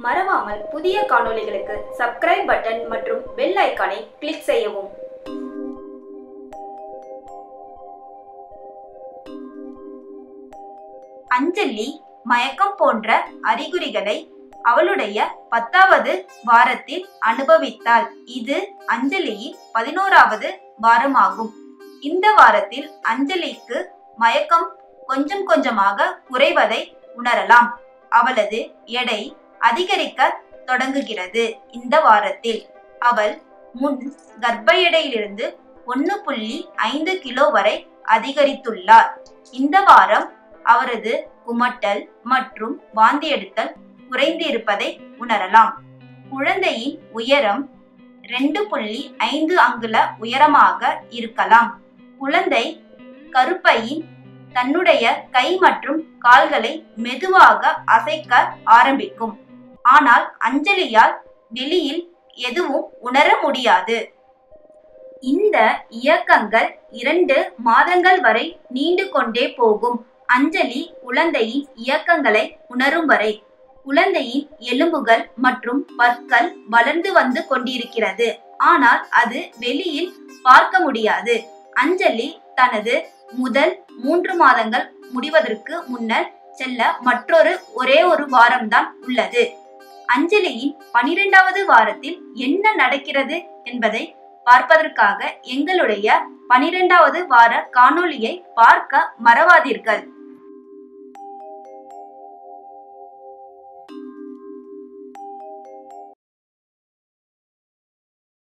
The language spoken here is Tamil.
மறவாமல் புதிய காணொளிகளுக்கு சப்ஸ்கிரைப் பட்டன் மற்றும் பெல் ஐகானை கிளிக் செய்யவும். அஞ்சலி மயக்கம் போன்ற அறிகுறிகளை அவளுடைய 10வது வாரத்தில் அனுபவித்தாள். இது அஞ்சலியின் 11வது வாரமாகும். இந்த வாரத்தில் அஞ்சலிக்கு மயக்கம் கொஞ்சம் கொஞ்சமாக குறைவதை உணரலாம். அவளது எடை அதிகரிக்க தொடங்குகிறது. இந்த வாரத்தில் அவள் முன் கர்ப்ப எடையிலிருந்து 1.5 கிலோ வரை அதிகரித்துள்ளார். இந்த வாரம் அவரது குமட்டல் மற்றும் வாந்தி எடுத்தல் குறைந்து இருப்பதை உணரலாம். குழந்தையின் உயரம் 2.5 அங்குல உயரமாக இருக்கலாம். குழந்தை கருப்பையின் தன்னுடைய கை மற்றும் கால்களை மெதுவாக அசைக்க ஆரம்பிக்கும். ஆனால் அஞ்சலியால் வெளியில் எதுவும் உணர முடியாது. இந்த இயக்கங்கள் 2 மாதங்கள் வரை நீண்டு கொண்டே போகும். அஞ்சலி குழந்தையின் இயக்கங்களை உணரும் வரை குழந்தையின் எலும்புகள் மற்றும் பற்கள் வளர்ந்து வந்து கொண்டிருக்கிறது. ஆனால் அது வெளியில் பார்க்க முடியாது. அஞ்சலி தனது முதல் 3 மாதங்கள் முடிவதற்கு முன்னர் செல்ல மற்றொரு ஒரே ஒரு வாரம்தான் உள்ளது. அஞ்சலியின் 12வது வாரத்தில் என்ன நடக்கிறது என்பதை பார்ப்பதற்காக எங்களுடைய 12வது வார காணொளியை பார்க்க மறவாதீர்கள்.